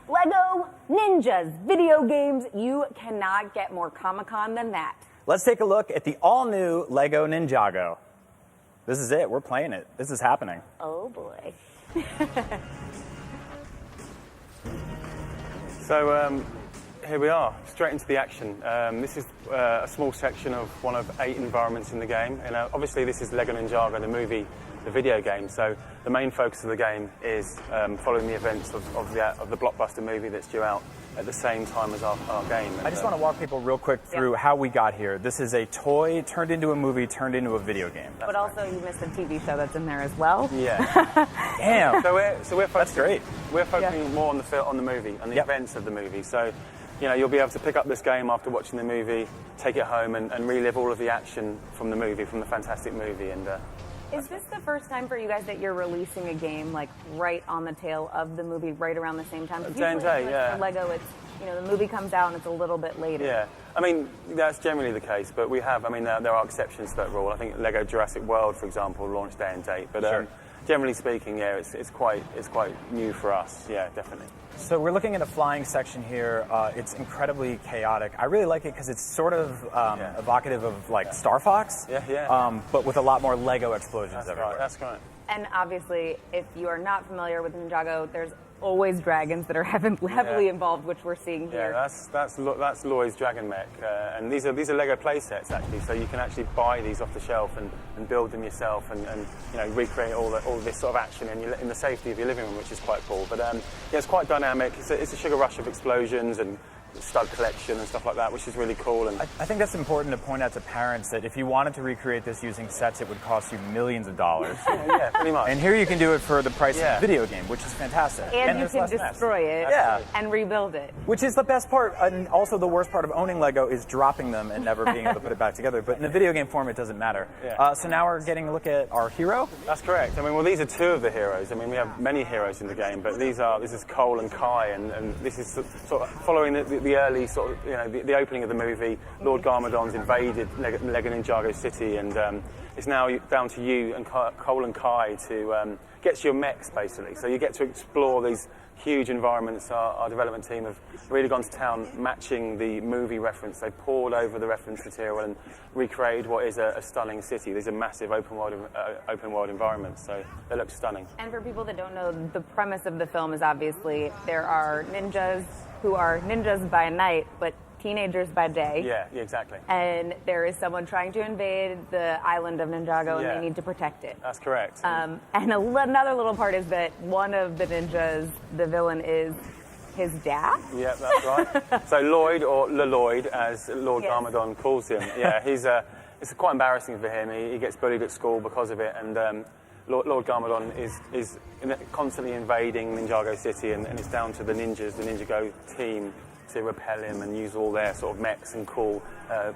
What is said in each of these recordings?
Lego Ninjas, video games. You cannot get more Comic-Con than that. Let's take a look at the all-new Lego Ninjago. This is it. We're playing it. This is happening. Oh, boy. So here we are, straight into the action. This is a small section of one of 8 environments in the game. And obviously this is Lego Ninjago, the movie, the video game. So the main focus of the game is following the events of the blockbuster movie that's due out at the same time as our game. I just want to walk people real quick through how we got here. This is a toy turned into a movie, turned into a video game. But also you missed a TV show that's in there as well. Yeah. Damn. So we're focusing, that's great. We're focusing more on the movie and the events of the movie. So, you know, you'll be able to pick up this game after watching the movie, take it home, and relive all of the action from the movie, from the fantastic movie. And is this the first time for you guys that you're releasing a game like right on the tail of the movie, right around the same time? Day and day, yeah. For Lego, it's, you know, the movie comes out and it's a little bit later. Yeah, I mean, that's generally the case, but we have, I mean, there are exceptions to that rule. I think Lego Jurassic World, for example, launched day and date, but generally speaking, yeah, it's quite new for us, yeah, definitely. So we're looking at a flying section here. It's incredibly chaotic. I really like it because it's sort of evocative of like Star Fox, but with a lot more Lego explosions everywhere. That's right. And obviously, if you are not familiar with Ninjago, there's always dragons that are heavily involved, which we're seeing here. Yeah, that's Loy's Dragon Mech, and these are Lego play sets actually. So you can actually buy these off the shelf and build them yourself, and you know, recreate all this sort of action in the safety of your living room, which is quite cool. But yeah, it's quite dynamic. It's a sugar rush of explosions and stud collection and stuff like that, which is really cool. And I think that's important to point out to parents that if you wanted to recreate this using sets, it would cost you millions of dollars. Yeah, pretty much. And here you can do it for the price of a video game, which is fantastic. And you can destroy it and rebuild it. Which is the best part, and also the worst part of owning Lego is dropping them and never being able to put it back together. But in a video game form, it doesn't matter. So now we're getting a look at our hero. That's correct. I mean, well, these are 2 of the heroes. I mean, we have many heroes in the game, but this is Cole and Kai, and this is sort of following the early sort of, you know, the opening of the movie. Lord Garmadon's invaded Lego Ninjago City, and it's now down to you and Cole and Kai to get to your mechs, basically. So you get to explore these huge environments. Our development team have really gone to town matching the movie reference. They poured over the reference material and recreated what is a stunning city. These are massive open world environments, so they look stunning. And for people that don't know, the premise of the film is obviously there are ninjas who are ninjas by night, but teenagers by day. Yeah, exactly. And there is someone trying to invade the island of Ninjago, and they need to protect it. That's correct. And another little part is that one of the ninjas, the villain, is his dad. Yeah, that's right. So Lloyd, or Lloyd, as Lord Garmadon calls him. Yeah, it's quite embarrassing for him. He gets bullied at school because of it, and Lord Garmadon is constantly invading Ninjago City, and it's down to the ninjas, the Ninjago team, to repel him and use all their sort of mechs and cool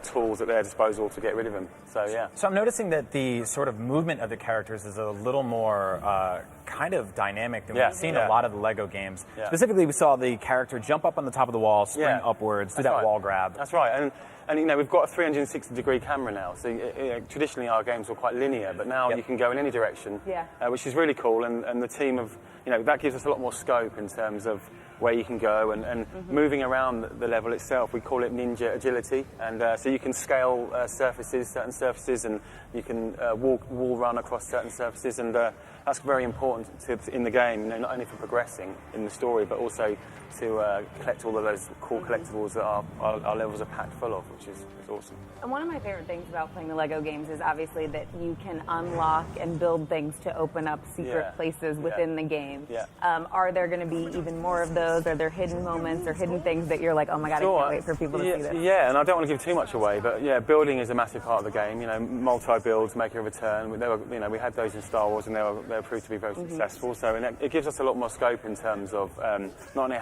tools at their disposal to get rid of him. So, yeah. So I'm noticing that the sort of movement of the characters is a little more kind of dynamic than we've seen in a lot of the Lego games. Yeah. Specifically, we saw the character jump up on the top of the wall, spring upwards, do that wall grab. That's right. And you know, we've got a 360-degree camera now. So traditionally our games were quite linear, but now you can go in any direction, which is really cool. And the team of, you know, that gives us a lot more scope in terms of where you can go and moving around the level itself. We call it ninja agility, and so you can scale certain surfaces, and you can wall run across certain surfaces, and that's very important in the game. You know, not only for progressing in the story, but also to collect all of those cool collectibles that our levels are packed full of, which is awesome. And one of my favorite things about playing the Lego games is obviously that you can unlock and build things to open up secret places within the game. Are there going to be even more of those? Are there hidden moments or hidden things that you're like, oh my god, I can't wait for people to see this? Yeah, and I don't want to give too much away, but yeah, building is a massive part of the game. You know, multi-builds, making a return. We had those in Star Wars, and they proved to be very successful. So it gives us a lot more scope in terms of not only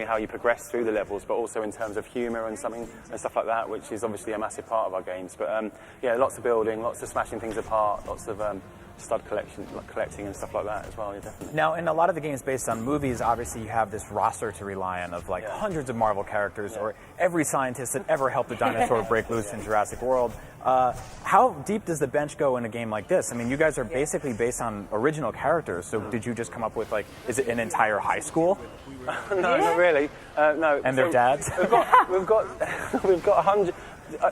how you progress through the levels, but also in terms of humour and stuff like that, which is obviously a massive part of our games. But yeah, lots of building, lots of smashing things apart, lots of stud collecting and stuff like that as well, definitely. Now, in a lot of the games based on movies, obviously you have this roster to rely on of like hundreds of Marvel characters or every scientist that ever helped a dinosaur break loose in Jurassic World. How deep does the bench go in a game like this? I mean, you guys are basically based on original characters, so did you just come up with, like, is it an entire high school? No, not really. No. And their dads? We've got 100.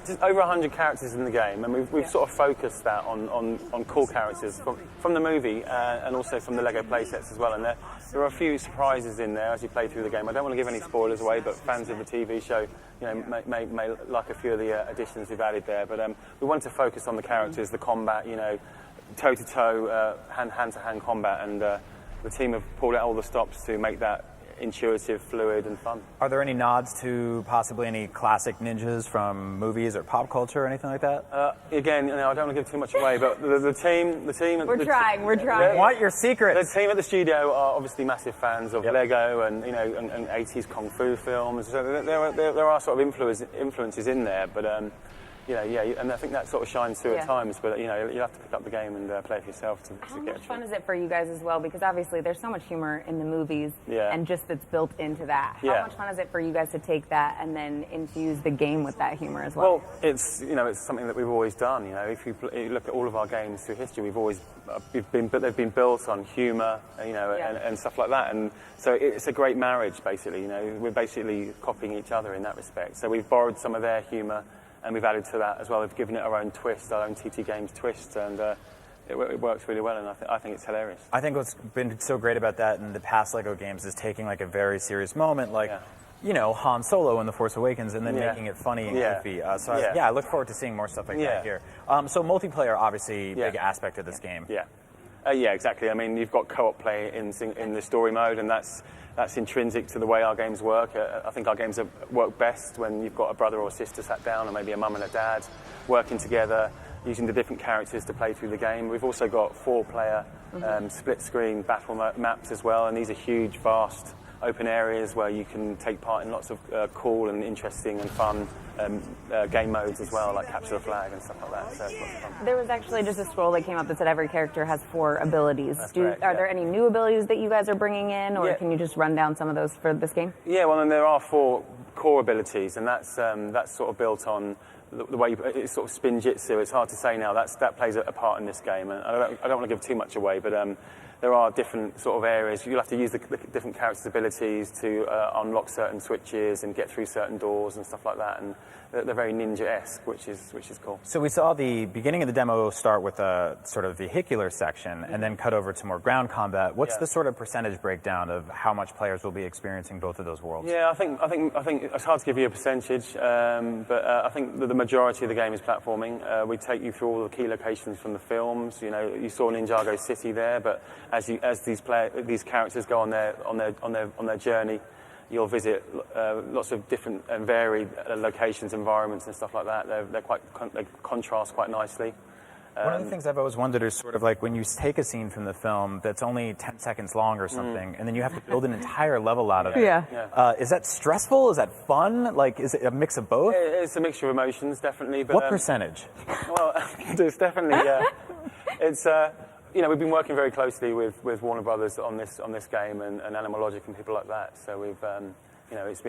Just over 100 characters in the game, and we've sort of focused that on cool characters from the movie and also from the Lego playsets as well. And there are a few surprises in there as you play through the game. I don't want to give any spoilers away, but fans of the TV show, may like a few of the additions we've added there. But we wanted to focus on the characters, the combat, toe-to-toe, hand-to-hand combat, and the team have pulled out all the stops to make that intuitive, fluid, and fun. Are there any nods to possibly any classic ninjas from movies or pop culture or anything like that? Again, I don't want to give too much away, but the team. We're trying. I want your secrets. The team at the studio are obviously massive fans of Lego and and 80s kung fu films. So there are sort of influences in there, but. And I think that sort of shines through at times, but you'll have to pick up the game and play it for yourself to get a treat. How much fun is it for you guys as well? Because obviously there's so much humor in the movies, and just that's built into that. How much fun is it for you guys to take that and then infuse the game with that humor as well? Well, it's something that we've always done. If you look at all of our games through history, they've been built on humor, and stuff like that, and so it's a great marriage. Basically, we're basically copying each other in that respect. So we've borrowed some of their humor. And we've added to that as well. We've given it our own twist, our own TT Games twist, and it works really well. And I think it's hilarious. I think what's been so great about that in the past Lego games is taking like a very serious moment, like Han Solo in The Force Awakens, and then making it funny and goofy. I look forward to seeing more stuff like that here. So multiplayer, obviously, big aspect of this game. Yeah, exactly. I mean, you've got co-op play in the story mode, and that's intrinsic to the way our games work. I think our games work best when you've got a brother or sister sat down, or maybe a mum and a dad working together, using the different characters to play through the game. We've also got 4-player split-screen battle maps as well, and these are huge, vast, open areas where you can take part in lots of cool and interesting and fun game modes as well, like capture the flag and stuff like that. So it's lots of fun. There was actually just a scroll that came up that said every character has 4 abilities. That's correct, Are there any new abilities that you guys are bringing in, or can you just run down some of those for this game? Yeah, well, and there are 4 core abilities, and that's sort of built on the way it's sort of spin-jitsu. It's hard to say now. That plays a part in this game, and I don't want to give too much away, but there are different sort of areas. You'll have to use the different characters' abilities to unlock certain switches and get through certain doors and stuff like that. And they're very ninja-esque, which is cool. So we saw the beginning of the demo start with a sort of vehicular section and then cut over to more ground combat. What's the sort of percentage breakdown of how much players will be experiencing both of those worlds? Yeah, I think it's hard to give you a percentage, but I think the majority of the game is platforming. We take you through all the key locations from the films. You saw Ninjago City there, but as these characters go on their journey, you'll visit lots of different and varied locations, environments, and stuff like that. They contrast quite nicely. One of the things I've always wondered is sort of like when you take a scene from the film that's only 10 seconds long or something, and then you have to build an entire level out of it. Is that stressful? Is that fun? Like, is it a mix of both? It's a mixture of emotions, definitely. But, what percentage? Well, there's definitely. It's. We've been working very closely with Warner Brothers on this game and Animal Logic and people like that. So we've. It's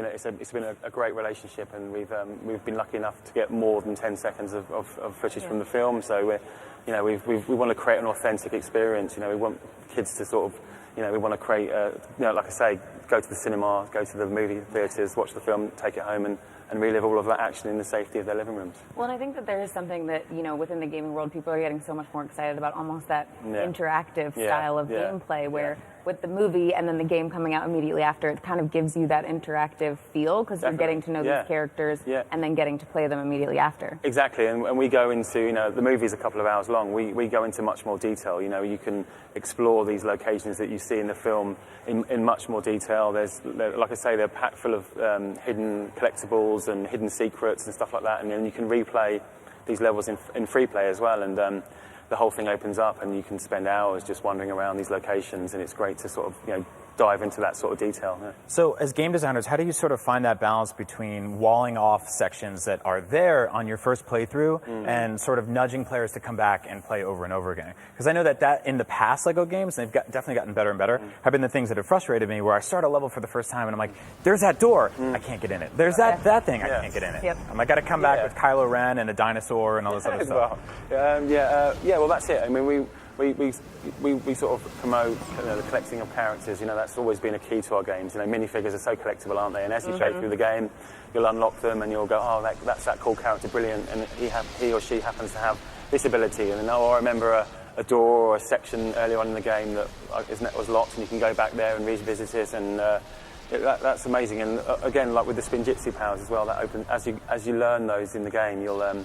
been a great relationship, and we've been lucky enough to get more than 10 seconds of footage from the film. So we want to create an authentic experience. We want kids to sort of, we want to create, like I say, go to the cinema, go to the movie theatres, watch the film, take it home, and relive all of that action in the safety of their living rooms. Well, and I think that there is something that, within the gaming world, people are getting so much more excited about, almost that interactive style of gameplay where with the movie and then the game coming out immediately after, it kind of gives you that interactive feel because you're getting to know these characters and then getting to play them immediately after. Exactly, and we go into, the movie's a couple of hours long. We go into much more detail. You can explore these locations that you see in the film in much more detail. Like I say, they're packed full of hidden collectibles and hidden secrets and stuff like that, and then you can replay these levels in free play as well, and the whole thing opens up and you can spend hours just wandering around these locations, and it's great to sort of dive into that sort of detail. Yeah. So as game designers, how do you sort of find that balance between walling off sections that are there on your first playthrough and sort of nudging players to come back and play over and over again? Because I know that in the past LEGO games, they've definitely gotten better and better, have been the things that have frustrated me, where I start a level for the first time and I'm like, there's that door, I can't get in it. There's that thing, I can't get in it. I got to come back with Kylo Ren and a dinosaur and all this other stuff. Well, that's it. I mean, we sort of promote the collecting of characters. That's always been a key to our games. Minifigures are so collectible, aren't they? And as you play through the game, you'll unlock them and you'll go, oh, that's that cool character, brilliant, and he or she happens to have this ability. And then, I remember a door or a section earlier on in the game that was locked, and you can go back there and revisit it, and that's amazing. And again, like with the Spinjitzu powers as well, that open as you learn those in the game, you'll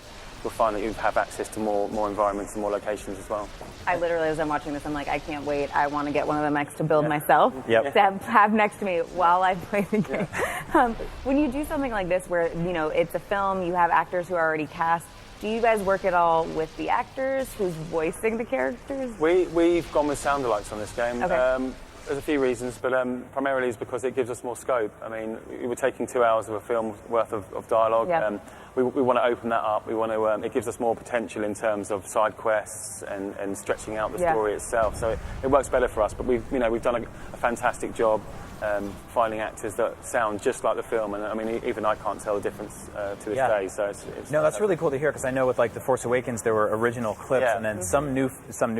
find that you have access to more environments and more locations as well. I literally, as I'm watching this, I'm like, I can't wait. I want to get one of the mechs to build myself, to have next to me while I play the game. When you do something like this where, it's a film, you have actors who are already cast, do you guys work at all with the actors who's voicing the characters? We've gone with sound-alikes on this game. Okay. There's a few reasons, but primarily it's because it gives us more scope. I mean, we're taking 2 hours of a film worth of dialogue. We want to open that up. We want to. It gives us more potential in terms of side quests and stretching out the story itself. So it works better for us. But we've done a fantastic job finding actors that sound just like the film. And I mean, even I can't tell the difference to this day. So it's that's really cool to hear, because I know with like The Force Awakens there were original clips and then some new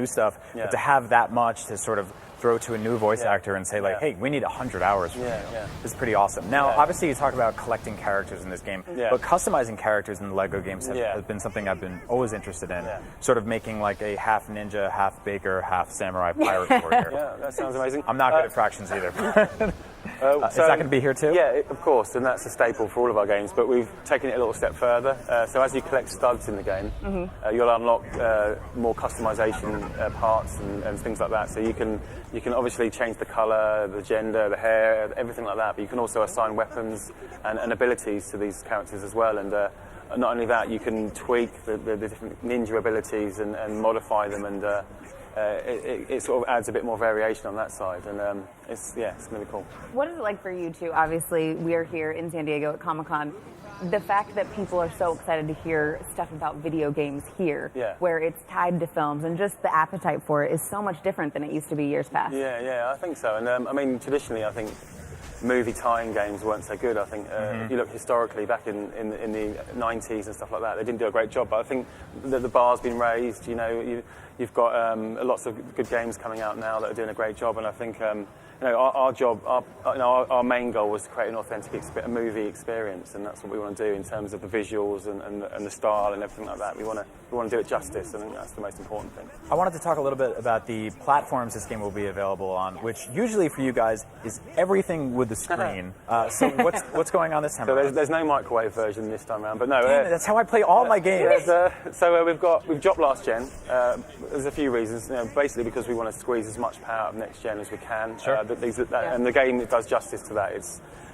stuff. But to have that much to sort of throw to a new voice actor and say, like, hey, we need 100 hours from you. It's pretty awesome. Now, obviously, you talk about collecting characters in this game, but customizing characters in the LEGO games has been something I've been always interested in. Sort of making like a half ninja, half baker, half samurai pirate warrior. Yeah, that sounds amazing. I'm not good at fractions either. Is that going to be here too? Yeah, of course, and that's a staple for all of our games, but we've taken it a little step further. So as you collect studs in the game, you'll unlock more customization parts and things like that. So you can obviously change the colour, the gender, the hair, everything like that, but you can also assign weapons and abilities to these characters as well. And not only that, you can tweak the different ninja abilities and modify them, and it sort of adds a bit more variation on that side, and it's going to be cool. What is it like for you two? Obviously, we are here in San Diego at Comic-Con. The fact that people are so excited to hear stuff about video games here, where it's tied to films, and just the appetite for it is so much different than it used to be years past. Yeah, I think so. And I mean, traditionally, I think movie tie-in games weren't so good. I think if you look historically back in the 90s and stuff like that, they didn't do a great job. But I think the bar's been raised. You've got lots of good games coming out now that are doing a great job, and I think our job, our main goal was to create an authentic movie experience, and that's what we want to do in terms of the visuals and the style and everything like that. We want to do it justice. I think that's the most important thing. I wanted to talk a little bit about the platforms this game will be available on, which usually for you guys is everything with the screen. So what's going on this time? So there's no microwave version this time around, but no. That's how I play all my games. We've dropped last gen. There's a few reasons. Basically because we want to squeeze as much power out of next gen as we can. Sure. And the game does justice to that.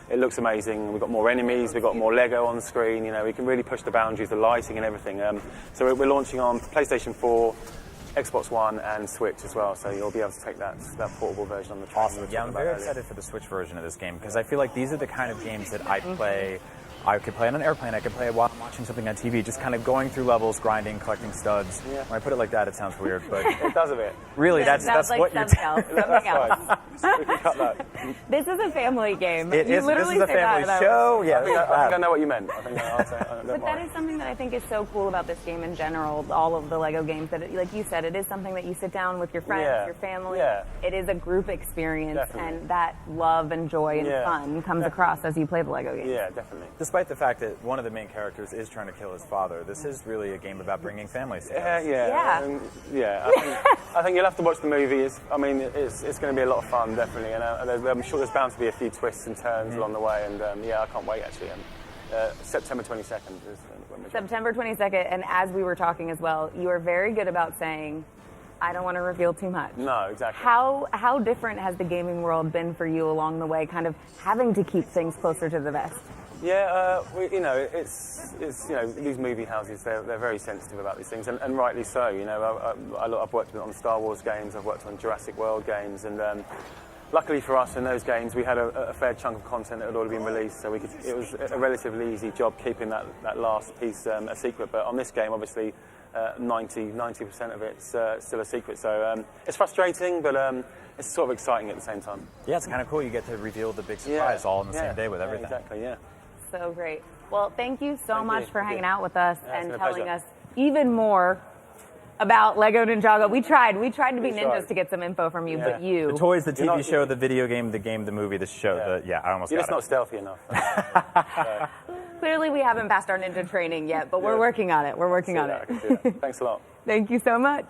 It looks amazing. We've got more enemies. We've got more Lego on screen. We can really push the boundaries, the lighting and everything. So we're launching on PlayStation 4, Xbox One, and Switch as well. So you'll be able to take that portable version on the train. Awesome. Yeah, I'm very excited for the Switch version of this game, because I feel like these are the kind of games that I play. I could play on an airplane, I could play while I'm watching something on TV, just kind of going through levels, grinding, collecting studs. Yeah. When I put it like that, it sounds weird, but it does a bit. Really, that's like what you're something else. We can cut that. This is a family game. This is a family show. I think I know what you meant. But that is something that I think is so cool about this game in general, all of the Lego games, that like you said, it is something that you sit down with your friends, your family. It is a group experience, and that love and joy and fun comes across as you play the Lego games. Yeah, definitely. Despite the fact that one of the main characters is trying to kill his father, this is really a game about bringing families together. I think you'll have to watch the movie. It's going to be a lot of fun, definitely. And I'm sure there's bound to be a few twists and turns along the way. And I can't wait, actually. September 22nd is when we're September 22nd, and as we were talking as well, you are very good about saying, I don't want to reveal too much. No, exactly. How different has the gaming world been for you along the way, kind of having to keep things closer to the vest? Yeah, these movie houses, they're very sensitive about these things, and rightly so. I've worked on Star Wars games, I've worked on Jurassic World games, and luckily for us in those games, we had a fair chunk of content that had already been released, so it was a relatively easy job keeping that last piece a secret. But on this game, obviously, 90% of it's still a secret. So it's frustrating, but it's sort of exciting at the same time. Yeah, it's kind of cool. You get to reveal the big surprise all on the same day with everything. Exactly, yeah. So great. Well, thank you so much for hanging out with us and telling pleasure. us even more about Lego Ninjago. We tried to be ninjas to get some info from you, but you... The toys, the TV show, the video game, the game, the movie, the show. I almost You're got just not stealthy enough. Clearly we haven't passed our ninja training yet, but we're working on it. We're working on it. I can see that. Thanks a lot. Thank you so much.